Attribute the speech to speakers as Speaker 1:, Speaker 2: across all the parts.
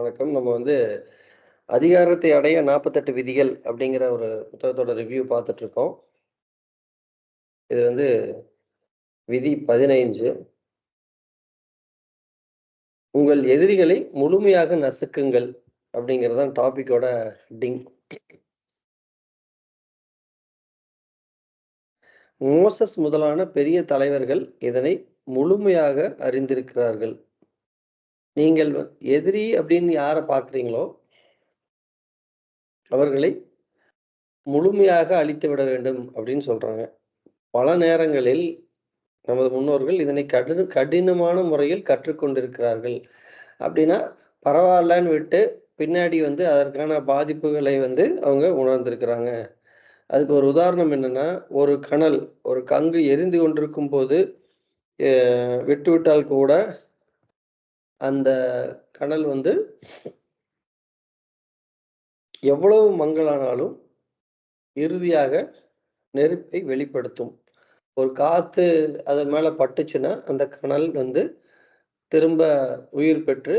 Speaker 1: வணக்கம். நம்ம அதிகாரத்தை அடைய 48 விதிகள் அப்படிங்கிற ஒரு புத்தகத்தோட ரிவ்யூ பார்த்துட்டு இருக்கோம். இது விதி 15. உங்கள் எதிரிகளை முழுமையாக நசுக்குங்கள் அப்படிங்கிறது தான் டாபிக்கோட ஹெட்டிங். மோசஸ் முதலான பெரிய தலைவர்கள் இதனை முழுமையாக அறிந்திருக்கிறார்கள். நீங்கள் எதிரி அப்படின்னு யாரை பார்க்குறீங்களோ அவர்களை முழுமையாக அழித்து விட வேண்டும் அப்படின்னு சொல்றாங்க. பல நேரங்களில் நமது முன்னோர்கள் இதனை கடினமான முறையில் கற்றுக்கொண்டிருக்கிறார்கள். அப்படின்னா பரவாயில்லன்னு விட்டு பின்னாடி அதற்கான பாதிப்புகளை அவங்க உணர்ந்திருக்கிறாங்க. அதுக்கு ஒரு உதாரணம் என்னன்னா, ஒரு கங்கு எரிந்து கொண்டிருக்கும் போது விட்டுவிட்டால் கூட அந்த கனல் எவ்வளவு மங்கலானாலும் இறுதியாக நெருப்பை வெளிப்படுத்தும். ஒரு காத்து அதன் மேல பட்டுச்சுன்னா அந்த கனல் திரும்ப உயிர் பெற்று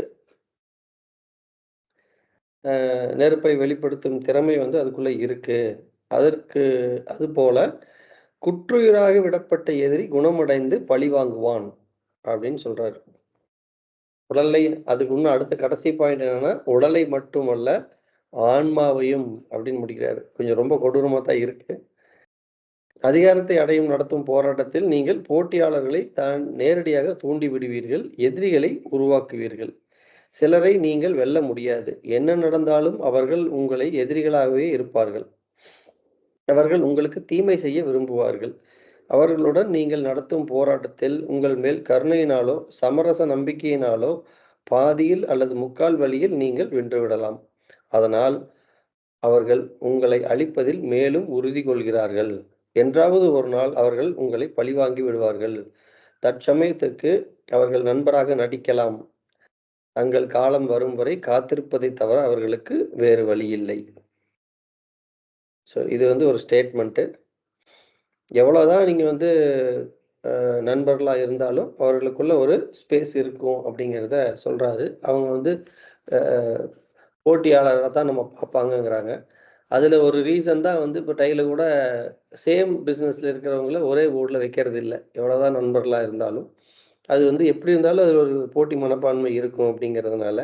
Speaker 1: நெருப்பை வெளிப்படுத்தும் திறமை அதுக்குள்ள இருக்கு. அதுபோல குற்றுயிராக விடப்பட்ட எதிரி குணமடைந்து பழி வாங்குவான் அப்படின்னு சொல்றாரு. அதுக்கு இன்னும் அடுத்த கடைசி பாயிண்ட் என்னன்னா, உடலை மட்டுமல்ல ஆன்மாவையும் அப்படின்னு முடிக்கிறாரு. கொஞ்சம் ரொம்ப கொடூரமா தான் இருக்கு. அதிகாரத்தை அடையும் நடத்தும் போராட்டத்தில் நீங்கள் போட்டியாளர்களை நேரடியாக தூண்டி விடுவீர்கள், எதிரிகளை உருவாக்குவீர்கள். சிலரை நீங்கள் வெல்ல முடியாது. என்ன நடந்தாலும் அவர்கள் உங்களை எதிரிகளாகவே இருப்பார்கள். அவர்கள் உங்களுக்கு தீமை செய்ய விரும்புவார்கள். அவர்களுடன் நீங்கள் நடத்தும் போராட்டத்தில் உங்கள் மேல் கருணையினாலோ சமரச நம்பிக்கையினாலோ பாதியில் அல்லது முக்கால் வழியில் நீங்கள் வென்றுவிடலாம். அதனால் அவர்கள் உங்களை அழிப்பதில் மேலும் உறுதி கொள்கிறார்கள். என்றாவது ஒரு நாள் அவர்கள் உங்களை பழிவாங்கி விடுவார்கள். தற்சமயத்திற்கு அவர்கள் நண்பராக நடிக்கலாம். தங்கள் காலம் வரும் வரை காத்திருப்பதை தவிர அவர்களுக்கு வேறு வழி இல்லை. ஸோ இது ஒரு ஸ்டேட்மெண்ட்டு. எவ்வளோதான் நீங்கள் நண்பர்களாக இருந்தாலும் அவர்களுக்குள்ள ஒரு ஸ்பேஸ் இருக்கும் அப்படிங்கிறத சொல்கிறாரு. அவங்க போட்டியாளராக தான் நம்ம பார்ப்பாங்கங்கிறாங்க. அதில் ஒரு ரீசன் தான் இப்போ டைல கூட சேம் பிஸ்னஸில் இருக்கிறவங்கள ஒரே போர்டில் வைக்கிறது இல்லை. எவ்வளோதான் நண்பர்களாக இருந்தாலும் அது எப்படி இருந்தாலும் அது ஒரு போட்டி மனப்பான்மை இருக்கும். அப்படிங்கிறதுனால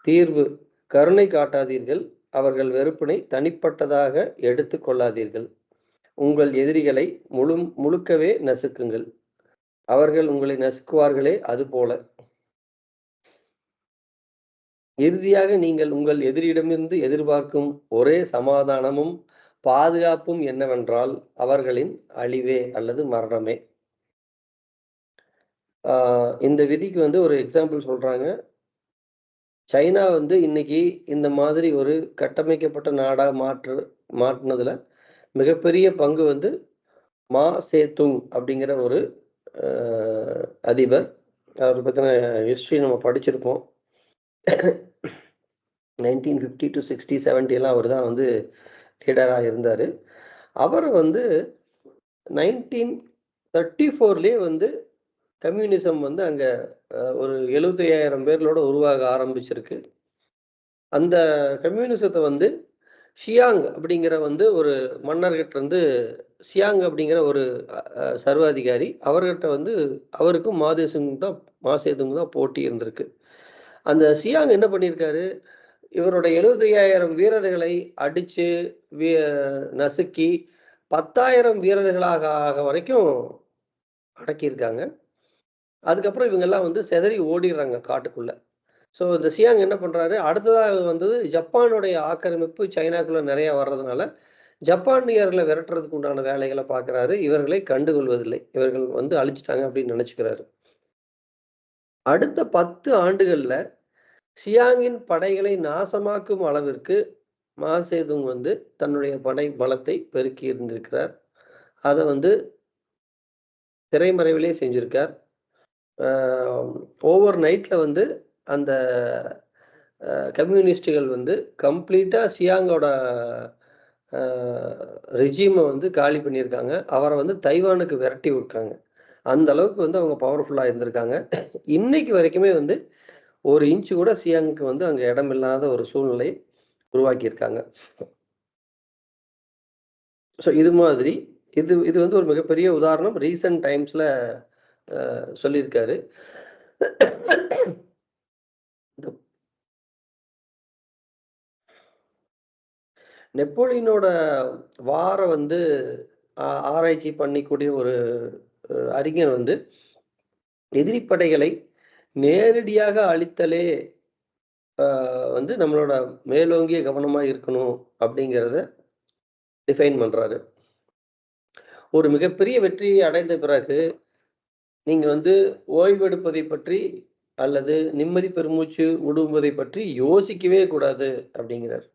Speaker 1: தீர்வு: கருணை காட்டாதீர்கள். அவர்கள் வெறுப்பினை தனிப்பட்டதாக எடுத்து கொள்ளாதீர்கள். உங்கள் எதிரிகளை முழுக்கவே நசுக்குங்கள். அவர்கள் உங்களை நசுக்குவார்களே அதுபோல. இறுதியாக நீங்கள் உங்கள் எதிரியிடமிருந்து எதிர்பார்க்கும் ஒரே சமாதானமும் பாதுகாப்பும் என்னவென்றால் அவர்களின் அழிவே அல்லது மரணமே. இந்த விதிக்கு ஒரு எக்ஸாம்பிள் சொல்றாங்க. சைனா இன்னைக்கு இந்த மாதிரி ஒரு கட்டமைக்கப்பட்ட நாடா மாற்றினதுல மிகப்பெரிய பங்கு மா சேதுங் அப்படிங்கிற ஒரு அதிபர். அவரை பற்றின ஹிஸ்ட்ரி நம்ம படிச்சிருப்போம். 1950 to 60, 70 எல்லாம் அவர் தான் லீடராக இருந்தார். அவர் 1934லேயே கம்யூனிசம் அங்கே ஒரு 75,000 பேர்களோட உருவாக ஆரம்பிச்சிருக்கு. அந்த கம்யூனிசத்தை ஷியாங் அப்படிங்கிற ஒரு மன்னர்கிட்ட ஷியாங் அப்படிங்கிற ஒரு சர்வாதிகாரி அவர்கிட்ட அவருக்கும் மாசேதுங் தான் போட்டி இருந்திருக்கு. அந்த ஷியாங் என்ன பண்ணியிருக்காரு, இவரோட 75,000 வீரர்களை அடிச்சு நசுக்கி 10,000 வீரர்களாக வரைக்கும் அடக்கியிருக்காங்க. அதுக்கப்புறம் இவங்கெல்லாம் சிதறி ஓடிடுறாங்க காட்டுக்குள்ள. ஸோ இந்த ஷியாங் என்ன பண்ணுறாரு, அடுத்ததாக ஜப்பானுடைய ஆக்கிரமிப்பு சைனாக்குள்ளே நிறையா வர்றதுனால ஜப்பானியர்களை விரட்டுறதுக்கு உண்டான வேலைகளை பார்க்குறாரு. இவர்களை கண்டுகொள்வதில்லை. இவர்கள் அழிச்சிட்டாங்க அப்படின்னு நினச்சிக்கிறாரு. அடுத்த 10 ஆண்டுகளில் ஷியாங்கின் படைகளை நாசமாக்கும் அளவிற்கு மாசேதுங் தன்னுடைய படை பலத்தை பெருக்கி இருந்திருக்கிறார். அதை திரைமறைவிலே செஞ்சிருக்கார். ஓவர் நைட்டில் அந்த கம்யூனிஸ்டுகள் கம்ப்ளீட்டாக ஷியாங்கோட ரெஜிமை காலி பண்ணியிருக்காங்க. அவரை தைவானுக்கு விரட்டி விட்டாங்க. அந்த அளவுக்கு அவங்க பவர்ஃபுல்லாக இருந்திருக்காங்க. இன்னைக்கு வரைக்குமே 1 இன்ச் கூட சியாங்குக்கு வந்து அங்க இடம் இல்லாத ஒரு சூழ்நிலை உருவாக்கியிருக்காங்க. ஸோ இது மாதிரி இது இது வந்து ஒரு மிகப்பெரிய உதாரணம். ரீசென்ட் டைம்ஸ்ல சொல்லியிருக்காரு. நெப்போலியனோட வார வந்து ஆராய்ச்சி பண்ணிக்கூடிய ஒரு அறிஞர் வந்து எதிரி படைகளை நேரடியாக அழித்தலே வந்து நம்மளோட மேலோங்கிய கவனமா இருக்கணும் அப்படிங்கிறத டிஃபைன் பண்றாரு. ஒரு மிகப்பெரிய வெற்றியை அடைந்த பிறகு நீங்க வந்து ஓய்வெடுப்பதை பற்றி அல்லது நிம்மதி பெருமூச்சு விடுவதை பற்றி யோசிக்கவே கூடாது அப்படிங்கிறார்.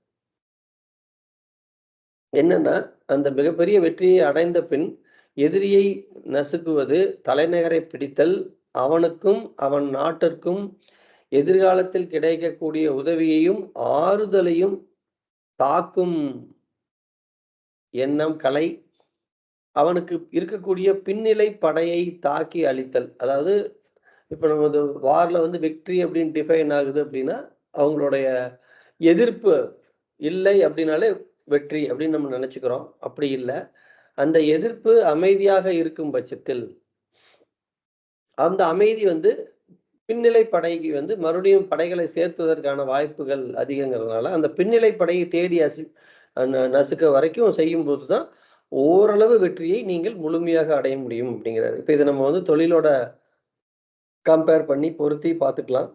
Speaker 1: என்னன்னா, அந்த மிகப்பெரிய வெற்றியை அடைந்த பின் எதிரியை நசுக்குவது, தலைநகரை பிடித்தல், அவனுக்கும் அவன் நாட்டிற்கும் எதிர்காலத்தில் கிடைக்கக்கூடிய உதவியையும், ஆறுதலையும் தாக்கும் எண்ணம், கலை, அவனுக்கு இருக்கக்கூடிய பின்னிலை படையை தாக்கி அழித்தல். அதாவது இப்ப நம்ம வந்து வார்ல வந்து விக்டரி அப்படின்னு டிஃபைன் ஆகுது அப்படின்னா, அவங்களுடைய எதிர்ப்பு இல்லை அப்படின்னாலே வெற்றி அப்படின்னு நம்ம நினைச்சுக்கிறோம். அப்படி இல்ல. அந்த எதிர்ப்பு அமைதியாக இருக்கும் பட்சத்தில், அந்த அமைதி வந்து பின்னிலை படைக்கு வந்து மறுபடியும் படைகளை சேர்த்துவதற்கான வாய்ப்புகள் அதிகங்கிறதுனால, அந்த பின்னிலை படையை தேடி நசுக்க வரைக்கும் செய்யும்போது தான், ஓரளவு வெற்றியை நீங்கள் முழுமையாக அடைய முடியும் அப்படிங்கிறாரு. இப்ப இத நம்ம வந்து தொழிலோட கம்பேர் பண்ணி பொருத்தி பார்த்துக்கலாம்.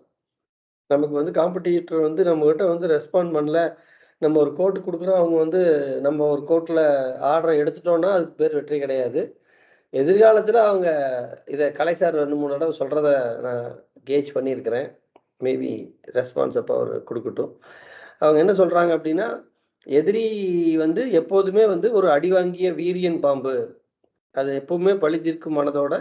Speaker 1: நமக்கு வந்து காம்படிட்டர் வந்து நம்மகிட்ட வந்து ரெஸ்பாண்ட் பண்ணல. நம்ம ஒரு கோட் குடுக்குறோம். அவங்க வந்து நம்ம ஒரு கோட்ல ஆர்டர எடுத்துட்டோம்னா, அதுக்கு பேர் வெற்றி கிடையாது. எதிர்காலத்தில அவங்க கலை சார் 2, 3 தடவ சொல்றத நான் கேஜ் பண்ணியிருக்கிறேன். மேபி ரெஸ்பான்ஸ் அப்ப அவரு குடுக்கட்டும். அவங்க என்ன சொல்றாங்க அப்டின்னா, எதிரி வந்து எப்போதுமே வந்து ஒரு அடி வாங்கிய வீரியன் பாம்பு. அது எப்பவுமே பழி தீர்க்கும் மனதோட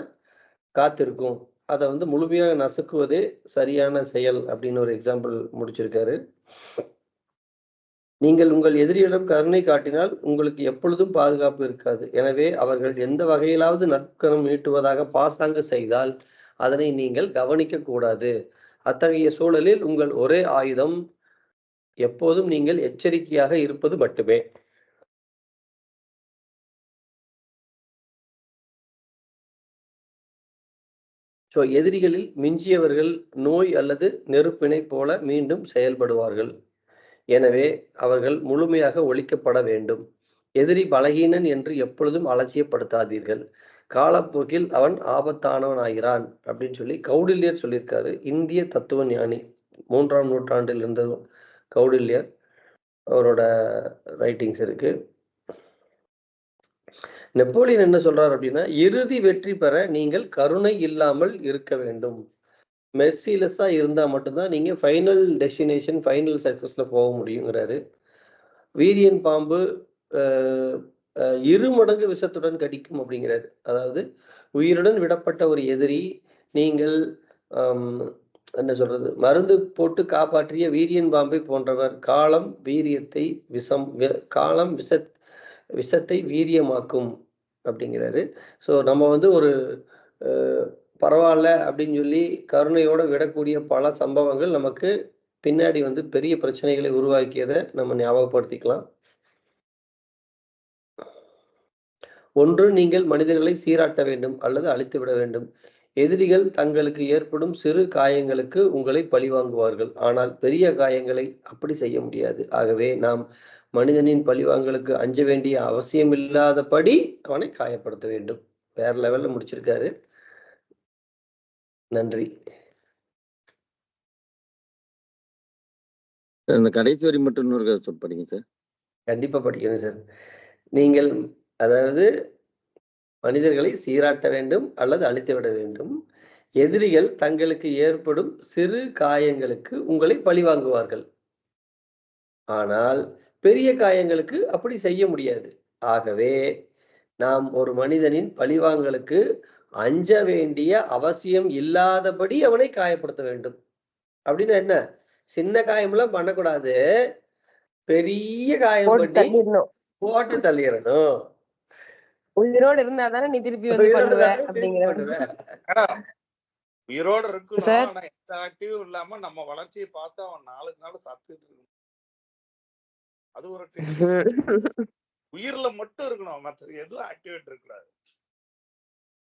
Speaker 1: காத்திருக்கும். அத வந்து முழுமையாக நசுக்குவதே சரியான செயல் அப்டின்னு ஒரு எக்ஸாம்பிள் முடிச்சிருக்காரு. நீங்கள் உங்கள் எதிரியிடம் கருணை காட்டினால் உங்களுக்கு எப்பொழுதும் பாதுகாப்பு இருக்காது. எனவே அவர்கள் எந்த வகையிலாவது நற்கரம் நீட்டுவதாக பாசாங்கு செய்தால் அதனை நீங்கள் கவனிக்க கூடாது. அத்தகைய சூழலில் உங்கள் ஒரே ஆயுதம் எப்போதும் நீங்கள் எச்சரிக்கையாக இருப்பது மட்டுமே. ஸோ எதிரிகளில் மிஞ்சியவர்கள் நோய் அல்லது நெருப்பினைப் போல மீண்டும் செயல்படுவார்கள். எனவே அவர்கள் முழுமையாக ஒழிக்கப்பட வேண்டும். எதிரி பலகீனன் என்று எப்பொழுதும் அலட்சியப்படுத்தாதீர்கள். காலப்போக்கில் அவன் ஆபத்தானவனாகிறான் அப்படின்னு சொல்லி கௌடில்யர் சொல்லியிருக்காரு. இந்திய தத்துவ ஞானி. 3ஆம் நூற்றாண்டில் இருந்த கௌடில்யர். அவரோட ரைட்டிங்ஸ் இருக்கு. நெப்போலியன் என்ன சொல்றார் அப்படின்னா, இறுதி வெற்றி பெற நீங்கள் கருணை இல்லாமல் இருக்க வேண்டும். மெர்சிலெஸ்ஸா இருந்தா மட்டும் தான் நீங்க ஃபைனல் டெஸ்டினேஷன், ஃபைனல் சக்சஸ்ல போக முடியுங்கிறாரு. வீரியன் பாம்பு அ அ 2 மடங்கு விஷத்துடன் கடிக்கும் அப்படிங்கிறாரு. அதாவது உயிருடன் விடப்பட்ட ஒரு எதிரி, நீங்கள் அம் என்ன சொல்றது? மருந்து போட்டு காப்பாற்றிய வீரியன் பாம்பை போன்றவர். காலம் வீரியத்தை விஷம் காலம் விஷத்தை வீரியமாக்கும் அப்படிங்கிறாரு. ஸோ நம்ம வந்து ஒரு அ பரவால்ல அப்படின்னு சொல்லி கருணையோட விடக்கூடிய பல சம்பவங்கள் நமக்கு பின்னாடி வந்து பெரிய பிரச்சனைகளை உருவாக்கியத நம்ம ஞாபகப்படுத்திக்கலாம். ஒன்று நீங்கள் மனிதர்களை சீராட்ட வேண்டும் அல்லது அழித்துவிட வேண்டும். எதிரிகள் தங்களுக்கு ஏற்படும் சிறு காயங்களுக்கு உங்களை பழிவாங்குவார்கள். ஆனால் பெரிய காயங்களை அப்படி செய்ய முடியாது. ஆகவே நாம் மனிதனின் பழிவாங்கலுக்கு அஞ்ச வேண்டிய அவசியமில்லாதபடி அவனை காயப்படுத்த வேண்டும். வேற லெவல்ல முடிச்சிருக்காரு. நன்றி.
Speaker 2: அந்த கடைசி வரி மட்டும் இன்னொரு படிங்க சார்.
Speaker 1: கண்டிப்பா படிக்கிறேன் சார். நீங்கள் அதாவது மனிதர்களை சீராட்ட வேண்டும் அல்லது அழித்துவிட வேண்டும். எதிரிகள் தங்களுக்கு ஏற்படும் சிறு காயங்களுக்கு உங்களை பழிவாங்குவார்கள். ஆனால் பெரிய காயங்களுக்கு அப்படி செய்ய முடியாது. ஆகவே நாம் ஒரு மனிதனின் பழிவாங்கலுக்கு அஞ்ச வேண்டிய அவசியம் இல்லாதபடி அவனை காயப்படுத்த வேண்டும். அப்படின்னா என்ன? சின்ன காயம்லாம் பண்ணக்கூடாது. பெரிய காயம் பண்ணி போட்டு தள்ளிறணும்.
Speaker 3: உயிரோடு இருந்தா தானே நீ திருப்பி வந்து பண்ணுவ அப்படிங்கிற. உயிரோட இருக்கணும்.
Speaker 4: சார்
Speaker 3: ஆனா எந்த ஆக்டிவும் இல்லாம நம்ம வளர்ச்சியை பார்த்து அவன் நாளுக்கு நாள் சத்துட்டு இருக்கணும். அது ஒரு டெக்னிக். உயிர்ல மட்டும் இருக்கணும், மற்றது எதுவும் ஆக்டிவேட் இருக்கக்கூடாது.